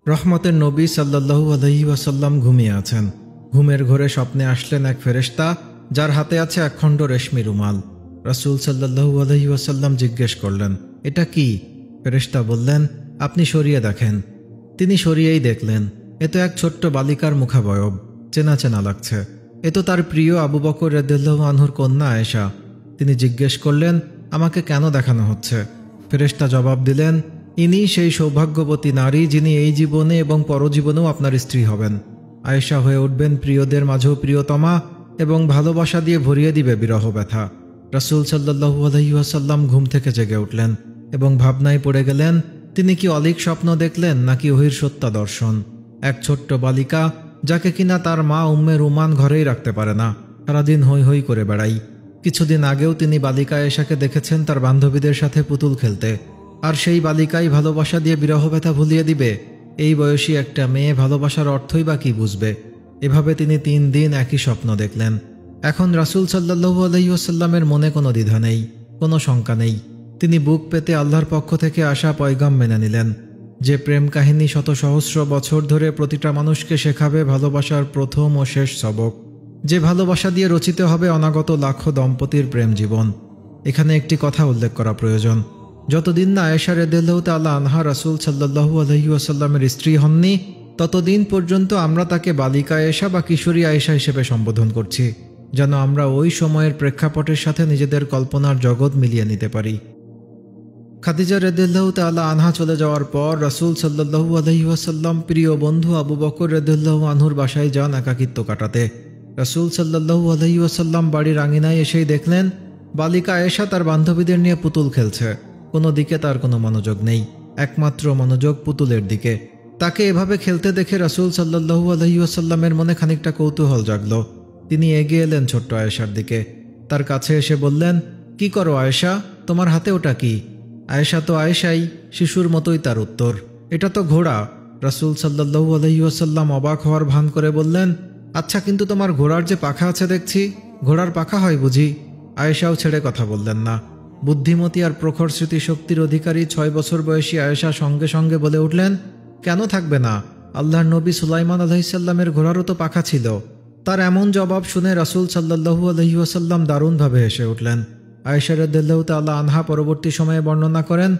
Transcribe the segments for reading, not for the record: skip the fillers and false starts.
রহমতের নবী সাল্লাল্লাহু আলাইহি ওয়াসাল্লাম ঘুমিয়ে আছেন। ঘুমের ঘোরে স্বপ্নে আসলেন এক ফেরেশতা, যার হাতে আছে একখণ্ড রেশমি রুমাল। রাসূল সাল্লাল্লাহু আলাইহি ওয়াসাল্লাম জিজ্ঞেস করলেন, এটা কি? ফেরেশতা বললেন, আপনি সরিয়ে দেখেন। তিনি সরিয়েই দেখলেন, এ তো এক ছোট্ট বালিকার মুখাবয়ব, চেনা চেনা লাগছে। এ তো তার প্রিয় আবু বকর রাদিয়াল্লাহু আনহুর কন্যা আয়েশা। তিনি জিজ্ঞেস করলেন, আমাকে কেন দেখানো হচ্ছে? ফেরেশতা জবাব দিলেন, ইনি সেই সৌভাগ্যবতী নারী যিনি এই জীবনে এবং পরজীবনেও আপনার স্ত্রী হবেন। আয়েশা হয়ে উঠবেন প্রিয়দের মাঝেও প্রিয়তমা এবং ভালোবাসা দিয়ে ভরিয়ে দিবে বিরহ ব্যথা। রাসূল সাল্লাল্লাহু আলাইহি ওয়াসাল্লাম ঘুম থেকে জেগে উঠলেন এবং ভাবনায় পড়ে গেলেন, তিনি কি অলীক স্বপ্ন দেখলেন নাকি ওহির সত্য দর্শন? এক ছোট্ট বালিকা, যাকে কিনা তার মা উম্মে রুমান ঘরেই রাখতে পারে না, সারাদিন হৈ হৈ করে বেড়াই। কিছুদিন আগেও তিনি বালিকা আয়েশাকে দেখেছেন তার বান্ধবীদের সাথে পুতুল খেলতে। আর সেই বালিকাই ভালোবাসা দিয়ে বিরহ ব্যথা ভুলিয়ে দিবে? এই বয়সী একটা মেয়ে ভালোবাসার অর্থই বা কি বুঝবে? এভাবে তিনি 3 দিন একই স্বপ্ন দেখলেন। এখন রাসূল সাল্লাল্লাহু আলাইহি ওয়াসাল্লামের মনে কোনো দ্বিধা নেই, কোনো শঙ্কা নেই। তিনি বুক পেতে আল্লাহর পক্ষ থেকে আসা পয়গাম মেনে নিলেন, যে প্রেম কাহিনী শত সহস্র বছর ধরে প্রতিটা মানুষকে শেখাবে ভালোবাসার প্রথম ও শেষ সবক, যে ভালোবাসা দিয়ে রচিত হবে অনাগত লাখো দম্পতির প্রেম জীবন। এখানে একটি কথা উল্লেখ করা প্রয়োজন, যতদিন না আয়েশা রাদিয়াল্লাহু তাআলা আনহা রাসূল সাল্লাল্লাহু আলাইহি ওয়াসাল্লামের স্ত্রী হননি, ততদিন পর্যন্ত আমরা তাকে বালিকা আয়েশা বা কিশোরী আয়েশা হিসেবে সম্বোধন করছি, যেন আমরা ওই সময়ের প্রেক্ষাপটের সাথে নিজেদের কল্পনার জগৎ মিলিয়ে নিতে পারি। খাদিজা রাদিয়াল্লাহু তাআলা আনহা চলে যাওয়ার পর রাসূল সাল্লাল্লাহু আলাইহি ওয়াসাল্লাম প্রিয় বন্ধু আবু বকর রাদিয়াল্লাহু আনহুর বাসায় যান একাকিত্ব কাটাতে। রাসূল সাল্লাল্লাহু আলাইহি ওয়াসাল্লাম বাড়ির আঙিনায় এসেই দেখলেন বালিকা আয়েশা তার বান্ধবীদের নিয়ে পুতুল খেলছে। কোনো দিকে তার কোনো মনোযোগ নেই, একমাত্র মনোযোগ পুতুলের দিকে। তাকে এভাবে খেলতে দেখে রাসূল সাল্লাল্লাহু আলাইহি ওয়াসাল্লামের মনে খানিকটা কৌতূহল জাগল। তিনি এগিয়ে এলেন ছোট্ট আয়েশার দিকে, তার কাছে এসে বললেন, কি করো আয়েশা, তোমার হাতে ওটা কি? আয়েশা তো আয়েশাই, শিশুর মতোই তার উত্তর, এটা তো ঘোড়া। রাসূল সাল্লাল্লাহু আলাইহি ওয়াসাল্লাম অবাক হওয়ার ভান করে বললেন, আচ্ছা, কিন্তু তোমার ঘোড়ার যে পাখা আছে দেখছি, ঘোড়ার পাখা হয় বুঝি? আয়েশাও ছেড়ে কথা বললেন না। বুদ্ধিমতী আর প্রখর স্মৃতিশক্তির অধিকারী 6 বছর বয়সী আয়েশা সঙ্গে সঙ্গে বলে উঠলেন, কেন থাকবে না? আল্লাহর নবী সুলাইমান আলাইহিস সালামের ঘোড়ারও তো পাখা ছিল। তার এমন জবাব শুনে রাসূল সাল্লাল্লাহু আলাইহি ওয়াসাল্লাম দারুণভাবে হেসে উঠলেন। আয়েশা রাদিয়াল্লাহু তাআলা আনহা পরবর্তী সময়ে বর্ণনা করেন,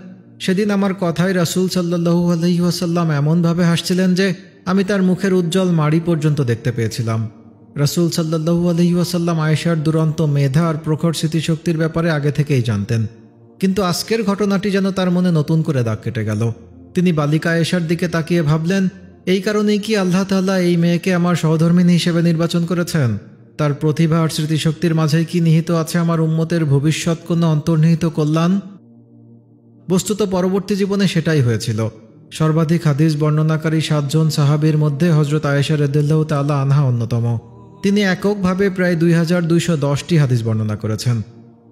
সেদিন আমার কথায় রাসূল সাল্লাল্লাহু আলাইহি ওয়াসাল্লাম এমনভাবে হাসছিলেন যে আমি তার মুখের উজ্জ্বল মাড়ি পর্যন্ত দেখতে পেয়েছিলাম। রাসূল সাল্লাল্লাহু আলাইহি ওয়াসাল্লাম আয়েশার দুরন্ত মেধা আর প্রখর স্মৃতিশক্তির ব্যাপারে আগে থেকেই জানতেন, কিন্তু আজকের ঘটনাটি যেন তার মনে নতুন করে দাগ কেটে গেল। তিনি বালিকা আয়েশার দিকে তাকিয়ে ভাবলেন, এই কারণেই কি আল্লাহ তাআলা এই মেয়েকে আমার সহধর্মিণী হিসেবে নির্বাচন করেছেন? তার প্রতিভা আর স্মৃতিশক্তির মাঝেই কি নিহিত আছে আমার উম্মতের ভবিষ্যৎ কোনো অন্তর্নিহিত কল্যাণ? বস্তুত পরবর্তী জীবনে সেটাই হয়েছিল। সর্বাধিক হাদিস বর্ণনাকারী 7 জন সাহাবীর মধ্যে হযরত আয়েশা রাদিয়াল্লাহু তাআলা আনহা অন্যতম। তিনি এককভাবে প্রায় 2210টি হাদিস বর্ণনা করেছেন।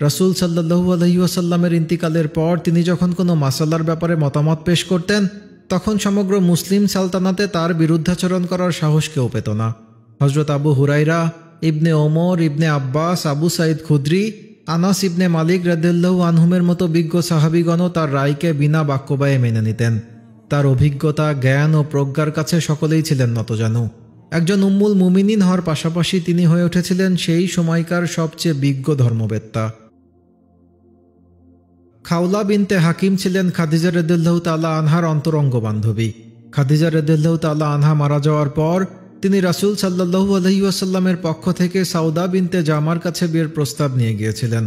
রাসূল সাল্লাল্লাহু আলাইহি ওয়াসাল্লামের ইন্তিকালের পর তিনি যখন কোনো মাসালার ব্যাপারে মতামত পেশ করতেন, তখন সমগ্র মুসলিম সালতানাতে তার বিরুদ্ধাচরণ করার সাহস কেউ পেত না। হযরত আবু হুরায়রা, ইবনে ওমর, ইবনে আব্বাস, আবু সাঈদ খুদরি, আনাস ইবনে মালিক রাদিয়াল্লাহু আনহুমের মতো বিজ্ঞ সাহাবীগণও তার রায়কে বিনা বাক্যবায়ে মেনে নিতেন। তার অভিজ্ঞতা, জ্ঞান ও প্রজ্ঞার কাছে সকলেই ছিলেন নতজানু। একজন উম্মুল মুমিনিন হওয়ার পাশাপাশি তিনি হয়ে উঠেছিলেন সেই সময়কার সবচেয়ে বিজ্ঞ ধর্মবেত্তা। খাওলা বিনতে হাকিম ছিলেন খাদিজা রাদিয়াল্লাহু তাআলা আনহার অন্তরঙ্গ বান্ধবী। খাদিজা রাদিয়াল্লাহু তাআলা আনহা মারা যাওয়ার পর তিনি রাসূল সাল্লাল্লাহু আলাইহি ওয়াসাল্লামের পক্ষ থেকে সাউদা বিনতে জামার কাছে বিয়ের প্রস্তাব নিয়ে গিয়েছিলেন।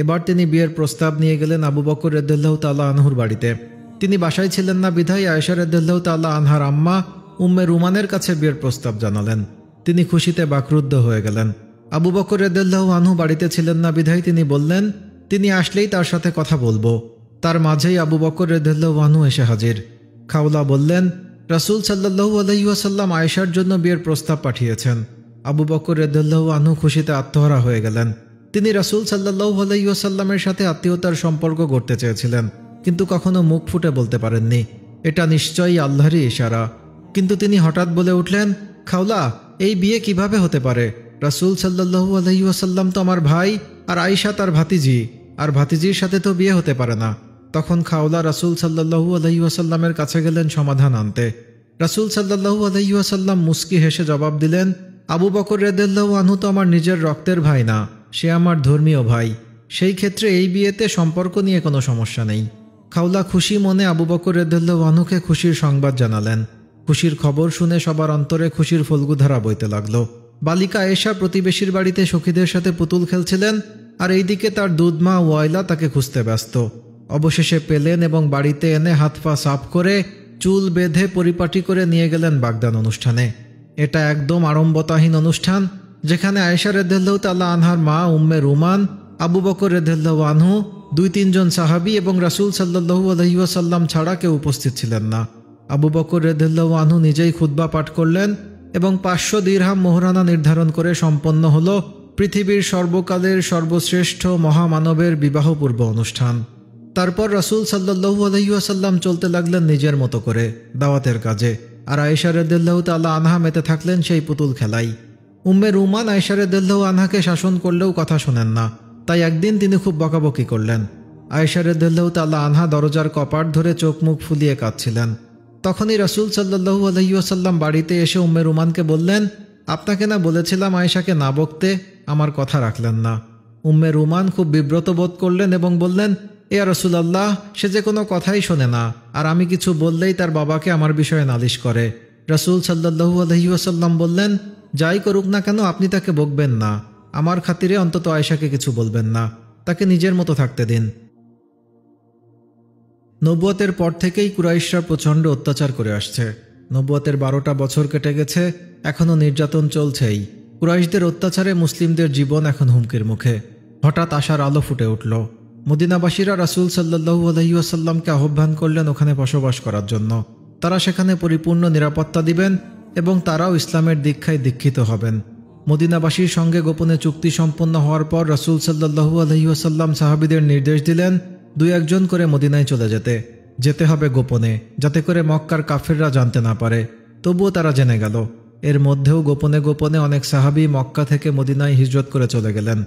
এবার তিনি বিয়ের প্রস্তাব নিয়ে গেলেন আবু বকর রাদিয়াল্লাহু তাআলা আনহুর বাড়িতে। তিনি বাসায় ছিলেন না বিধায় আয়েশা রাদিয়াল্লাহু তাআলা আনহার আম্মা উম্মে রুমানের কাছে বিয়ের প্রস্তাব জানালেন। তিনি খুশিতে বাকরুদ্ধ হয়ে গেলেন। আবু বকর রাদিয়াল্লাহু আনহু বাড়িতে ছিলেন না বিধায় তিনি বললেন, তিনি আসলেই তার সাথে কথা বলবো। তার মাঝেই আবু বকর রাদিয়াল্লাহু আনহু এসে হাজির। খাওলা বললেন, রাসূল সাল্লাল্লাহু আলাইহি ওয়াসাল্লাম আয়েশার জন্য বিয়ের প্রস্তাব পাঠিয়েছেন। আবু বকর রাদিয়াল্লাহু আনহু খুশিতে আত্মহারা হয়ে গেলেন। তিনি রাসূল সাল্লাল্লাহু আলাইহি ওয়াসাল্লামের সাথে আত্মীয়তার সম্পর্ক গড়তে চেয়েছিলেন, কিন্তু কখনো মুখ ফুটে বলতে পারেননি। এটা নিশ্চয়ই আল্লাহরই ইশারা। কিন্তু তিনি হঠাৎ বলে উঠলেন, খাওলা, এই বিয়ে কিভাবে হতে পারে? রাসূল সাল্লাল্লাহু আলাইহি ওয়াসাল্লাম তো আমার ভাই, আর আয়েশা তার ভাতিজি, আর ভাতিজির সাথে তো বিয়ে হতে পারে না। তখন খাওলা রাসূল সাল্লাল্লাহু আলাইহি ওয়াসাল্লামের কাছে গেলেন সমাধান আনতে। রাসূল সাল্লাল্লাহু আলাইহি ওয়াসাল্লাম মুস্কি হেসে জবাব দিলেন, আবু বকর রাদিয়াল্লাহু আনহু তো আমার নিজের রক্তের ভাই না, সে আমার ধর্মীয় ভাই। সেই ক্ষেত্রে এই বিয়েতে সম্পর্ক নিয়ে কোনো সমস্যা নেই। খাওলা খুশি মনে আবু বকর রাদিয়াল্লাহু আনহুকে খুশির সংবাদ জানালেন। খুশির খবর শুনে সবার অন্তরে খুশির ফল্গুধারা বইতে লাগলো। বালিকা আয়েশা প্রতিবেশীর বাড়িতে সখীদের সাথে পুতুল খেলছিলেন, আর এইদিকে তার দুধমা ওয়াইলা তাকে খুঁজতে ব্যস্ত। অবশেষে পেলেন এবং বাড়িতে এনে হাত পা সাফ করে চুল বেঁধে পরিপাটি করে নিয়ে গেলেন বাগদান অনুষ্ঠানে। এটা একদম আড়ম্বরতাহীন অনুষ্ঠান, যেখানে আয়েশা রাদিয়াল্লাহু তাআলা আনহার মা উম্মে রুমান, আবু বকর রাদিয়াল্লাহু আনহু, 2-3 জন সাহাবী এবং রাসূল সাল্লাল্লাহু আলাইহি ওয়াসাল্লাম ছাড়া কেউ উপস্থিত ছিলেন না। আবু বকর রাদিয়াল্লাহু আনহু নিজেই খুতবা পাঠ করলেন এবং 500 দিরহাম মোহরানা নির্ধারণ করে সম্পন্ন হল পৃথিবীর সর্বকালের সর্বশ্রেষ্ঠ মহামানবের বিবাহপূর্ব অনুষ্ঠান। তারপর রাসূল সাল্লাল্লাহু আলাইহি ওয়াসাল্লাম চলতে লাগলেন নিজের মতো করে দাওয়াতের কাজে, আর আয়েশা রাদিয়াল্লাহু তাআলা আনহা মেতে থাকলেন সেই পুতুল খেলাই। উম্মে রুমান আয়েশা রাদিয়াল্লাহু আনহাকে শাসন করলেও কথা শোনেন না, তাই একদিন তিনি খুব বকাবকি করলেন। আয়েশা রাদিয়াল্লাহু তাআলা আনহা দরজার কপাট ধরে চোখ মুখ ফুলিয়ে কাঁদছিলেন। তখনই রাসূল সাল্লাল্লাহু আলাইহি ওয়াসাল্লাম বাড়িতে এসে উম্মে রুমানকে বললেন, আপনাকে না বলেছিলাম আয়েশাকে না বকতে, আমার কথা রাখলেন না। উম্মে রুমান খুব বিব্রত বোধ করলেন এবং বললেন, ইয়া রাসূলুল্লাহ, সে যে কোনো কথাই শোনে না, আর আমি কিছু বললেই তার বাবাকে আমার বিষয়ে নালিশ করে। রাসূল সাল্লাল্লাহু আলাইহি ওয়াসাল্লাম বললেন, যাই করুক না কেন আপনি তাকে বকবেন না, আমার খাতিরে অন্তত আয়েশাকে কিছু বলবেন না, তাকে নিজের মতো থাকতে দিন। নবুয়তের পর থেকেই কুরাইশরা প্রচণ্ড অত্যাচার করে আসছে। নবুয়তের 12টা বছর কেটে গেছে, এখনও নির্যাতন চলছেই। কুরাইশদের অত্যাচারে মুসলিমদের জীবন এখন হুমকির মুখে। হঠাৎ আশার আলো ফুটে উঠল। মদিনাবাসীরা রাসূল সাল্লাল্লাহু আলাইহি ওয়াসাল্লামকে আহ্বান করলেন ওখানে বসবাস করার জন্য। তারা সেখানে পরিপূর্ণ নিরাপত্তা দিবেন এবং তারাও ইসলামের দীক্ষায় দীক্ষিত হবেন। মদিনাবাসীর সঙ্গে গোপনে চুক্তি সম্পন্ন হওয়ার পর রাসূল সাল্লাল্লাহু আলাইহি ওয়াসাল্লাম সাহাবীদের নির্দেশ দিলেন 2-1 করে মদিনায় চলে যেতে হবে গোপনে, যাতে করে মক্কার কাফেররা জানতে না পারে। তবুও তারা জেনে গেল। এর মধ্যেও গোপনে গোপনে অনেক সাহাবী মক্কা থেকে মদিনায় হিজরত করে চলে গেলেন।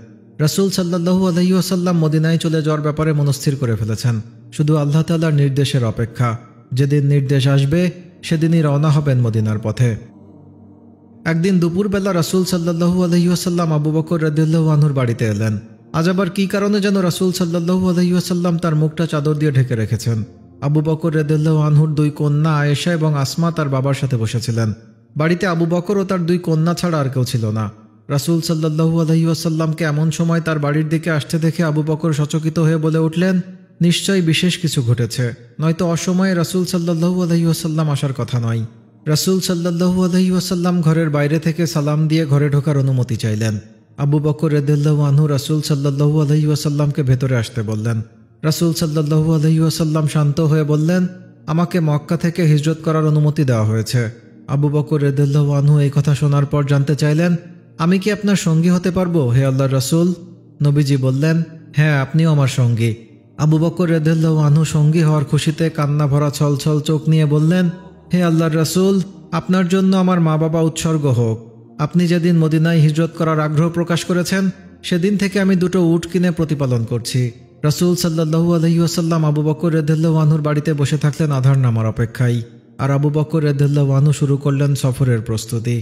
রাসূল সাল্লাল্লাহু আলাইহি ওয়াসাল্লাম মদিনায় চলে যাওয়ার ব্যাপারে মনস্থির করে ফেলেছেন, শুধু আল্লাহ তাআলার নির্দেশের অপেক্ষা। যেদিন নির্দেশ আসবে সেদিনই রওনা হবেন মদিনার পথে। একদিন দুপুরবেলা রাসূল সাল্লাল্লাহু আলাইহি ওয়াসাল্লাম আবু বকর রাদিয়াল্লাহু আনহুর বাড়িতে এলেন। আজ আবার কী কারণে যেন রাসূল সাল্লাল্লাহু আলাইহি ওয়াসাল্লাম তার মুখটা চাদর দিয়ে ঢেকে রেখেছেন। আবু বকর রাদিয়াল্লাহু আনহুর 2 কন্যা আয়েশা এবং আসমা তার বাবার সাথে বসেছিলেন। বাড়িতে আবু বকর ও তার 2 কন্যা ছাড়া আর কেউ ছিল না। রাসূল সাল্লাল্লাহু আলাইহি ওয়াসাল্লামকে এমন সময় তার বাড়ির দিকে আসতে দেখে আবু বকর সচকিত হয়ে বলে উঠলেন, নিশ্চয়ই বিশেষ কিছু ঘটেছে, নয়তো অসময়ে রাসূল সাল্লাল্লাহু আলাইহি ওয়াসাল্লাম আসার কথা নয়। রাসূল সাল্লাল্লাহু আলাইহি ওয়াসাল্লাম ঘরের বাইরে থেকে সালাম দিয়ে ঘরে ঢোকার অনুমতি চাইলেন। আবু বকর রাদিয়াল্লাহু আনহু রাসূল সাল্লাল্লাহু আলাইহি ওয়াসাল্লামকে ভেতরে আসতে বললেন। রাসূল সাল্লাল্লাহু আলাইহি ওয়াসাল্লাম শান্ত হয়ে বললেন, আমাকে মক্কা থেকে হিজরত করার অনুমতি দেওয়া হয়েছে। আবু বকর রাদিয়াল্লাহু আনহু এই কথা শোনার পর জানতে চাইলেন, আমি কি আপনার সঙ্গী হতে পারবো হে আল্লাহর রাসূল? নবীজি বললেন, হ্যাঁ, আপনিও আমার সঙ্গী। আবু বকর রাদিয়াল্লাহু আনহু সঙ্গী হওয়ার খুশিতে কান্না ভরা ছলছল চোখ নিয়ে বললেন, হে আল্লাহর রাসূল, আপনার জন্য আমার মা বাবা উৎসর্গ হোক। আপনি যেদিন মদিনায় হিজরত করার আগ্রহ প্রকাশ করেছেন সেদিন থেকে আমি 2টো উট কিনে প্রতিপালন করছি। রাসূল সাল্লাল্লাহু আলাইহি ওয়াসাল্লাম আবু বকর রাদিয়াল্লাহু আনহুর বাড়িতে বসে থাকলেন আধার নামার অপেক্ষায়, আর আবু বকর রাদিয়াল্লাহু আনহু শুরু করলেন সফরের প্রস্তুতি।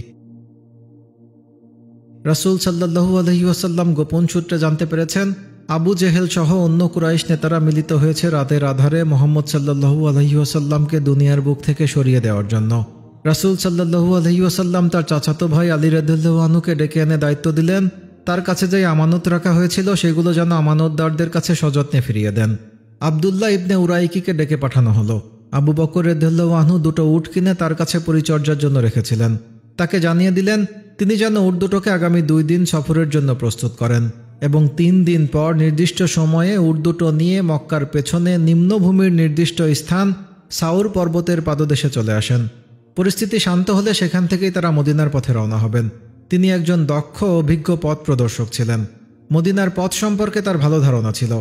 রাসূল সাল্লাল্লাহু আলাইহি ওয়াসাল্লাম গোপন সূত্রে জানতে পেরেছেন আবু জেহেল সহ অন্য কুরাইশ নেতারা মিলিত হয়েছে রাতের আধারে মুহাম্মদ সাল্লাল্লাহু আলাইহি ওয়াসাল্লামকে দুনিয়ার বুক থেকে সরিয়ে দেওয়ার জন্য। রাসূল সাল্লাল্লাহু আলাইহি ওয়াসাল্লাম তার চাচাতো ভাই আলী রাদিয়াল্লাহু আনহুকে ডেকে এনে দায়িত্ব দিলেন তার কাছে যে আমানত রাখা হয়েছিল সেগুলো যেন আমানতদারদের কাছে সযত্নে ফিরিয়ে দেন। আব্দুল্লাহ ইবনে উরাইকিকে ডেকে পাঠানো হলো। আবু বকর রাদিয়াল্লাহু আনহু 2টো উট কিনে তার কাছে পরিচর্যার জন্য রেখেছিলেন। তাকে জানিয়ে দিলেন তিনি যেন উট দুটোকে আগামী 2 দিন সফরের জন্য প্রস্তুত করেন এবং 3 দিন পর নির্দিষ্ট সময়ে উট দুটো নিয়ে মক্কার পেছনে নিম্নভূমির নির্দিষ্ট স্থান সাউর পর্বতের পাদদেশে চলে আসেন। পরিস্থিতি শান্ত হলে সেখান থেকেই তারা মদিনার পথে রওনা হবেন। তিনি একজন দক্ষ অভিজ্ঞ পথ প্রদর্শক ছিলেন। মদিনার পথ সম্পর্কে তার ভালো ধারণা ছিল।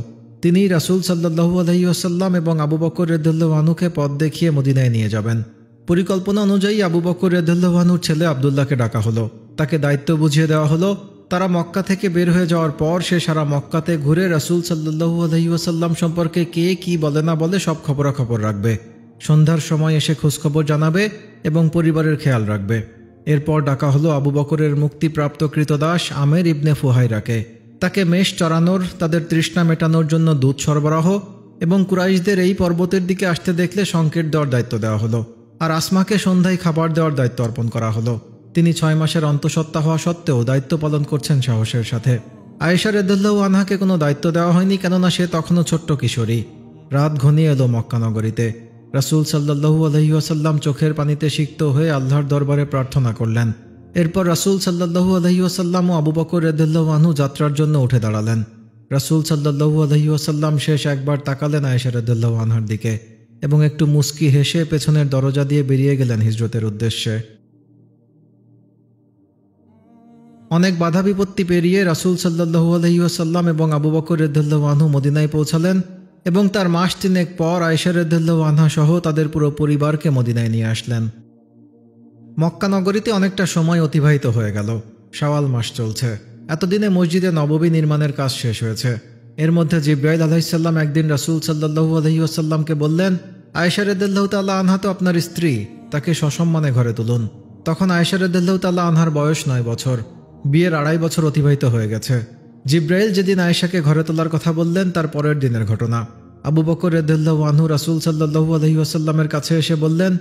তিনি রাসূল সাল্লাল্লাহু আলাইহি ওয়াসাল্লাম এবং আবু বকর রাদিয়াল্লাহু আনহুকে পথ দেখিয়ে মদিনায় নিয়ে যাবেন। পরিকল্পনা অনুযায়ী আবু বকর রাদিয়াল্লাহু আনহুর ছেলে আব্দুল্লাহকে ডাকা হলো। তাকে দায়িত্ব বুঝিয়ে দেওয়া হলো তারা মক্কা থেকে বের হয়ে যাওয়ার পর সে সারা মক্কাতে ঘুরে রাসূল সাল্লাল্লাহু আলাইহি ওয়াসাল্লাম সম্পর্কে কে কি বলে না বলে সব খবরাখবর রাখবে। সন্ধ্যার সময় এসে খোঁজখবর জানাবে এবং পরিবারের খেয়াল রাখবে। এরপর ডাকা হলো আবু বকরের মুক্তিপ্রাপ্ত কৃতদাস আমের ইবনে ফুহাইরাকে। তাকে মেষ চড়ানোর, তাদের তৃষ্ণা মেটানোর জন্য দুধ সরবরাহ এবং কুরাইশদের এই পর্বতের দিকে আসতে দেখলে সংকেত দেওয়ার দায়িত্ব দেওয়া হলো। আর আসমাকে সন্ধ্যায় খাবার দেওয়ার দায়িত্ব অর্পণ করা হলো। তিনি 6 মাসের অন্তঃসত্ত্বা হওয়া সত্ত্বেও দায়িত্ব পালন করছেন সাহসের সাথে। আয়েশা রাদিয়াল্লাহু আনহাকে কোনো দায়িত্ব দেওয়া হয়নি, কেননা সে তখনও ছোট্ট কিশোরী। রাত ঘনিয়ে এলো মক্কা নগরীতে। রাসূল সাল্লাল্লাহু আলাইহি ওয়াসাল্লাম চোখের পানিতে সিক্ত হয়ে আল্লাহর দরবারে প্রার্থনা করলেন। এরপর রাসূল সাল্লাল্লাহু আলাইহি ওয়াসাল্লাম ও আবু বকর রাদিয়াল্লাহু আনহু যাত্রার জন্য উঠে দাঁড়ালেন। রাসূল সাল্লাল্লাহু আলাইহি ওয়াসাল্লাম শেষ একবার তাকালেন আয়েশা রাদিয়াল্লাহু আনহার দিকে এবং একটু মুস্কি হেসে পেছনের দরজা দিয়ে বেরিয়ে গেলেন হিজরতের উদ্দেশ্যে। অনেক বাধা বিপত্তি পেরিয়ে রাসূল সাল্লাল্লাহু আলাইহি ওয়াসাল্লাম এবং আবু বকর রাদিয়াল্লাহু আনহু মদিনায় পৌঁছালেন এবং তার মাস তিনেক পর আয়েশা রাদিয়াল্লাহু আনহা সহ তাদের পুরো পরিবারকে মদিনায় নিয়ে আসলেন। মক্কা নগরীতে অনেকটা সময় অতিবাহিত হয়ে গেল। শাওয়াল মাস চলছে। এতদিনে মসজিদে নববী নির্মাণের কাজ শেষ হয়েছে। এর মধ্যে জিবরাইল আলাইহিস সালাম একদিন রাসূল সাল্লাল্লাহু আলাইহি ওয়াসাল্লামকে বললেন, আয়েশা রাদিয়াল্লাহু তাআলা আনহা তো আপনার স্ত্রী, তাকে সসম্মানে ঘরে তুলুন। তখন আয়েশা রাদিয়াল্লাহু তাআলা আনহার বয়স 9 বছর। বিয়ের 2.5 বছর অতিবাহিত হয়ে গেছে। জিবরাইল যেদিন আয়েশাকে ঘরে তোলার কথা বললেন তার পরের দিনের ঘটনা। আবু বকর রাদিয়াল্লাহু আনহু রাসূল সাল্লাল্লাহু আলাইহি ওয়াসাল্লামের কাছে এসে বললেন,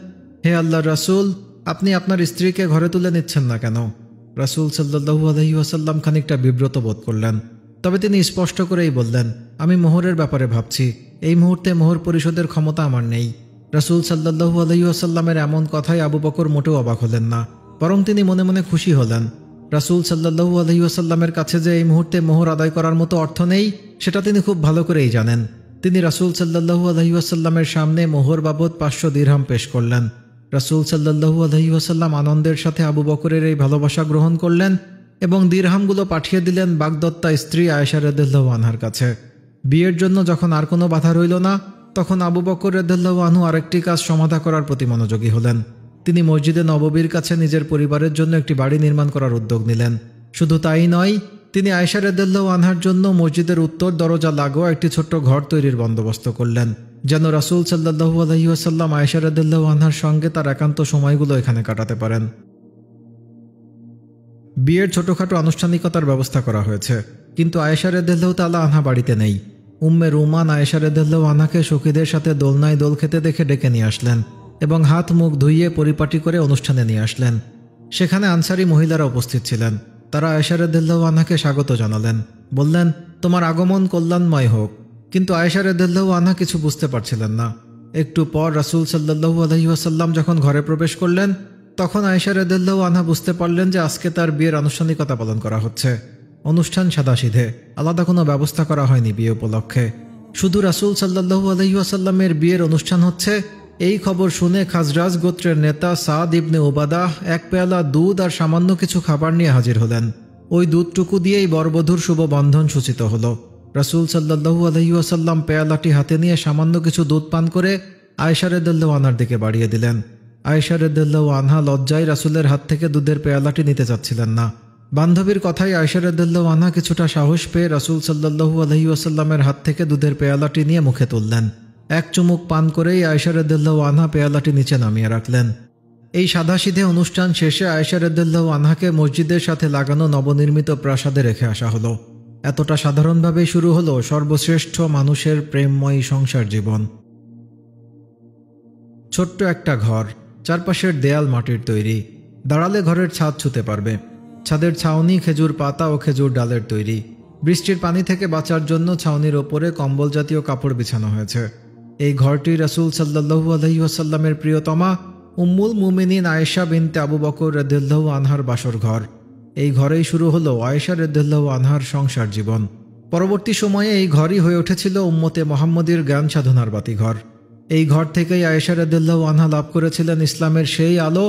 হে আল্লাহর রাসূল, আপনি আপনার স্ত্রীকে ঘরে তুলে নিচ্ছেন না কেন? রাসূল সাল্লাল্লাহু আলাইহি ওয়াসাল্লাম খানিকটা বিব্রত বোধ করলেন। তবে তিনি স্পষ্ট করেই বললেন, আমি মোহরের ব্যাপারে ভাবছি। এই মুহূর্তে মোহর পরিশোধের ক্ষমতা আমার নেই। রাসূল সাল্লাল্লাহু আলাইহি ওয়াসাল্লামের এমন কথায় আবু বকর মোটেও অবাক হলেন না, বরং তিনি মনে মনে খুশি হলেন। রাসূল সাল্লাল্লাহু আলাইহি ওয়াসাল্লামের কাছে যে এই মুহূর্তে মোহর আদায় করার মতো অর্থ নেই, সেটা তিনি খুব ভালো করেই জানেন। তিনি রাসূল সাল্লাল্লাহু আলাইহি ওয়াসাল্লামের সামনে মোহর বাবদ 500 দিরহাম পেশ করলেন। রাসূল সাল্লাল্লাহু আলাইহি ওয়াসাল্লাম আনন্দের সাথে আবু বকরের এই ভালোবাসা গ্রহণ করলেন এবং দিরহামগুলো পাঠিয়ে দিলেন বাগদত্তা স্ত্রী আয়েশা রাদিয়াল্লাহু আনহার কাছে। বিয়ের জন্য যখন আর কোনো বাধা রইল না, তখন আবু বকর রাদিয়াল্লাহু আনহু আরেকটি কাজ সমাধা করার প্রতি মনোযোগী হলেন। তিনি মসজিদে নববীর কাছে নিজের পরিবারের জন্য একটি বাড়ি নির্মাণ করার উদ্যোগ নিলেন। শুধু তাই নয়, তিনি আয়েশা রাদিয়াল্লাহু আনহার জন্য মসজিদের উত্তর দরজা লাগোয়া একটি ছোট্ট ঘর তৈরির বন্দোবস্ত করলেন, যেন রাসূল সাল্লাল্লাহু আলাইহি ওয়াসাল্লাম আয়েশা রাদিয়াল্লাহু আনহার সঙ্গে তার একান্ত সময়গুলো এখানে কাটাতে পারেন। বিয়ের ছোটখাটো আনুষ্ঠানিকতার ব্যবস্থা করা হয়েছে, কিন্তু আয়েশা রাদিয়াল্লাহু তাআলা আনহা বাড়িতে নেই। উম্মে রুমান আয়েশা রাদিয়াল্লাহু আনহাকে সখীদের সাথে দোলনায় দোল খেতে দেখে ডেকে নিয়ে আসলেন এবং হাত মুখ ধুইয়ে পরিপাটি করে অনুষ্ঠানে নিয়ে আসলেন। সেখানে আনসারী মহিলারা উপস্থিত ছিলেন। তারা আয়েশা রাদিয়াল্লাহু আনহাকে স্বাগত জানালেন, বললেন, তোমার আগমন কল্যাণময় হোক। কিন্তু আয়েশা রাদিয়াল্লাহু আনহা কিছু বুঝতে পারছিলেন না। একটু পর রাসূল সাল্লাল্লাহু আলাইহি ওয়াসাল্লাম যখন ঘরে প্রবেশ করলেন, তখন আয়েশা রাদিয়াল্লাহু আনহা বুঝতে পারলেন যে আজকে তার বিয়ের আনুষ্ঠানিকতা পালন করা হচ্ছে। অনুষ্ঠান সাদাসিধে, আলাদা কোনো ব্যবস্থা করা হয়নি বিয়ে উপলক্ষে। শুধু রাসূল সাল্লাল্লাহু আলাইহি ওয়াসাল্লামের বিয়ের অনুষ্ঠান হচ্ছে এই খবর শুনে খাজরাজ গোত্রের নেতা সাদ ইবনে উবাদাহ 1 পেয়ালা দুধ আর সামান্য কিছু খাবার নিয়ে হাজির হলেন। ওই দুধটুকু দিয়েই বরবধূর শুভ বন্ধন সূচিত হলো। রাসূল সাল্লাল্লাহু আলাইহি ওয়াসাল্লাম পেয়ালাটি হাতে নিয়ে সামান্য কিছু দুধ পান করে আয়েশা রাদিয়াল্লাহু আনহার দিকে বাড়িয়ে দিলেন। আয়েশা রাদিয়াল্লাহু আনহা লজ্জায় রাসূলের হাত থেকে দুধের পেয়ালাটি নিতে চাচ্ছিলেন না। বান্ধবীর কথায় আয়েশা রাদিয়াল্লাহু আনহা কিছুটা সাহস পেয়ে রাসূল সাল্লাল্লাহু আলাইহি ওয়াসাল্লামের হাত থেকে দুধের পেয়ালাটি নিয়ে মুখে তুললেন। এক চুমুক পান করেই আয়েশা রাদিয়াল্লাহু আনহা পেয়ালাটি নিচে নামিয়ে রাখলেন। এই সাদাসিধে অনুষ্ঠান শেষে আয়েশা রাদিয়াল্লাহু আনহাকে মসজিদের সাথে লাগানো নবনির্মিত প্রাসাদে রেখে আসা হলো। এতটা সাধারণভাবেই শুরু হলো সর্বশ্রেষ্ঠ মানুষের প্রেমময়ী সংসার জীবন। ছোট্ট একটা ঘর, চারপাশের দেয়াল মাটির তৈরি, দাঁড়ালে ঘরের ছাদ ছুঁতে পারবে। ছাদের ছাউনি খেজুর পাতা ও খেজুর ডালের তৈরি। বৃষ্টির পানি থেকে বাঁচার জন্য ছাউনির ওপরে কম্বল জাতীয় কাপড় বিছানো হয়েছে। এই ঘরটি রাসূল সাল্লাল্লাহু আলাইহি ওয়াসাল্লামের প্রিয়তমা উম্মুল মুমিনিন আয়েশা বিনতে আবু বকর রাদিয়াল্লাহু আনহার বাসর ঘর। এই ঘরেই শুরু হলো আয়েশা রাদিয়াল্লাহু আনহার সংসার জীবন। পরবর্তী সময়ে এই ঘরই হয়ে উঠেছিল উম্মতে মুহাম্মদীর জ্ঞান সাধনার বাতিঘর। এই ঘর থেকেই আয়েশা রাদিয়াল্লাহু আনহা লাভ করেছিলেন ইসলামের সেই আলো,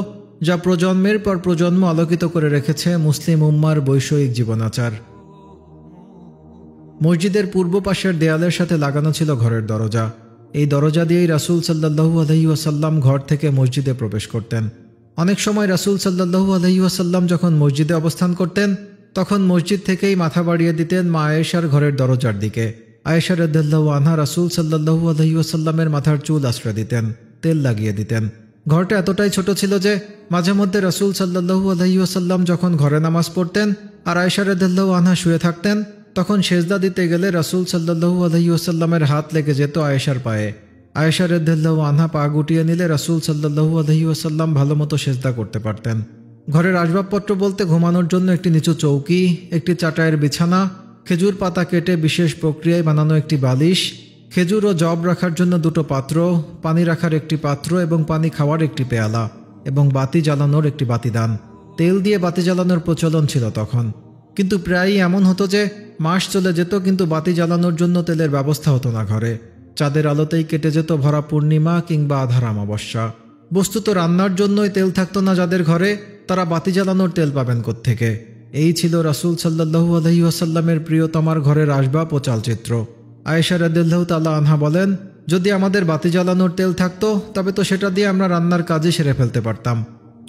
যা প্রজন্মের পর প্রজন্ম আলোকিত করে রেখেছে মুসলিম উম্মার বৈষয়িক জীবনাচার। মসজিদের পূর্ব পাশের দেয়ালের সাথে লাগানো ছিল ঘরের দরজা। এই দরজা দিয়েই রাসূল সাল্লাল্লাহু আলাইহি ওয়াসাল্লাম ঘর থেকে মসজিদে প্রবেশ করতেন। অনেক সময় রাসূল সাল্লাল্লাহু আলাইহি ওয়াসাল্লাম যখন মসজিদে অবস্থান করতেন, তখন মসজিদ থেকেই মাথা বাড়িয়ে দিতেন মা আয়েশার ঘরের দরজার দিকে। আয়েশা রাদিয়াল্লাহু আনহা রাসূল সাল্লাল্লাহু আলাইহি ওয়াসাল্লামের মাথার চুল আশ্রয় দিতেন। তেল লাগিয়ে দিতেন। ঘরটা এতটাই ছোট ছিল যে মাঝে মধ্যে রাসূল সাল্লাল্লাহু আলাইহি ওয়াসাল্লাম যখন ঘরে নামাজ পড়তেন আর আয়েশা রাদিয়াল্লাহু আনহা শুয়ে থাকতেন, তখন সেজদা দিতে গেলে রাসূল সাল্লাল্লাহু আলাইহি ওয়াসাল্লামের হাত লেগে যেত আয়েশার পায়ে। আয়েশা রাদিয়াল্লাহু আনহা পা গুটিয়ে নিলে রাসূল সাল্লাল্লাহু আলাইহি ওয়াসাল্লাম ভালোমতো সেজদা করতে পারতেন। ঘরের আসবাবপত্র বলতে ঘুমানোর জন্য একটি নিচু চৌকি, একটি চাটাইয়ের বিছানা, খেজুর পাতা কেটে বিশেষ প্রক্রিয়ায় বানানো একটি বালিশ, খেজুর ও জব রাখার জন্য দুটো পাত্র, পানি রাখার একটি পাত্র এবং পানি খাওয়ার একটি পেয়ালা, এবং বাতি জ্বালানোর একটি বাতিদান। তেল দিয়ে বাতি জ্বালানোর প্রচলন ছিল তখন, কিন্তু প্রায়ই এমন হতো যে মাস চলে যেত কিন্তু বাতি জ্বালানোর জন্য তেলের ব্যবস্থা হতো না ঘরে। চাঁদের আলোতেই কেটে যেত ভরা পূর্ণিমা কিংবা আধার অমাবস্যা। বস্তুত রান্নার জন্যই তেল থাকতো না যাদের ঘরে, তারা বাতি জ্বালানোর তেল পাবেন কোত্থেকে? এই ছিল রাসূল সাল্লাল্লাহু আলাইহি ওয়াসাল্লামের প্রিয়তমার ঘরের আসবাব ও চালচিত্র। আয়েশা রাদিয়াল্লাহু তাআলা আনহা বলেন, যদি আমাদের বাতি জ্বালানোর তেল থাকতো তবে তো সেটা দিয়ে আমরা রান্নার কাজই সেরে ফেলতে পারতাম।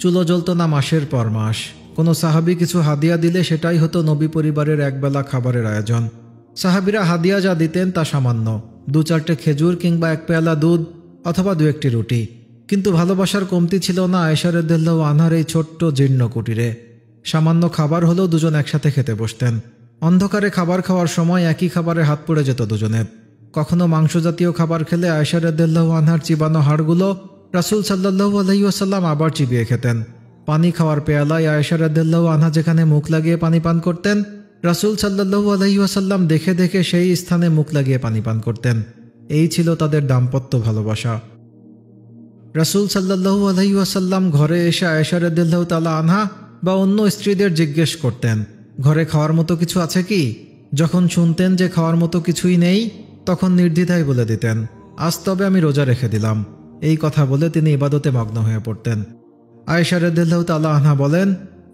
চুলো জ্বলতো না মাসের পর মাস। কোনো সাহাবী কিছু হাদিয়া দিলে সেটাই হতো নবী পরিবারের একবেলা খাবারের আয়োজন। সাহাবীরা হাদিয়া যা দিতেন তা সামান্য, 2-4টে খেজুর কিংবা এক পেয়ালা দুধ অথবা 2-1টি রুটি। কিন্তু ভালোবাসার কমতি ছিল না আয়েশা রাদিয়াল্লাহু আনহার এই ছোট্ট জীর্ণ কুটিরে। সামান্য খাবার হলেও দুজন একসাথে খেতে বসতেন। অন্ধকারে খাবার খাওয়ার সময় একই খাবারে হাত পড়ে যেত দুজনের। কখনো মাংস জাতীয় খাবার খেলে আয়েশা রাদিয়াল্লাহু আনহার চিবানো হাড়গুলো রাসূল সাল্লাল্লাহু আলাইহি ওয়াসাল্লাম আবার চিবিয়ে খেতেন। পানি খাওয়ার পেয়ালায় আয়েশা রাদিয়াল্লাহু আনহা যেখানে মুখ লাগিয়ে পানি পান করতেন, রাসূল সাল্লাল্লাহু আলাইহি ওয়াসাল্লাম দেখে দেখে সেই স্থানে মুখ লাগিয়ে পানি পান করতেন। এই ছিল তাদের দাম্পত্য ভালোবাসা। রাসূল সাল্লাল্লাহু আলাইহি ওয়াসাল্লাম ঘরে এসে আয়েশা রাদিয়াল্লাহু তাআলা আনহা বা অন্য স্ত্রীদের জিজ্ঞেস করতেন, ঘরে খাওয়ার মতো কিছু আছে কি? যখন শুনতেন যে খাওয়ার মতো কিছুই নেই, তখন নির্দ্বিধায় বলে দিতেন, আজ তবে আমি রোজা রেখে দিলাম। এই কথা বলে তিনি ইবাদতে মগ্ন হয়ে পড়তেন। আয়েশা রাদিয়াল্লাহু তাআলা আনহা বলেন,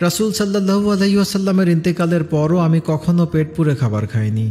রাসূল সাল্লাল্লাহু আলাইহি ওয়াসাল্লামের ইন্তেকালের পরও আমি কখনো পেট পুরে খাবার খাইনি।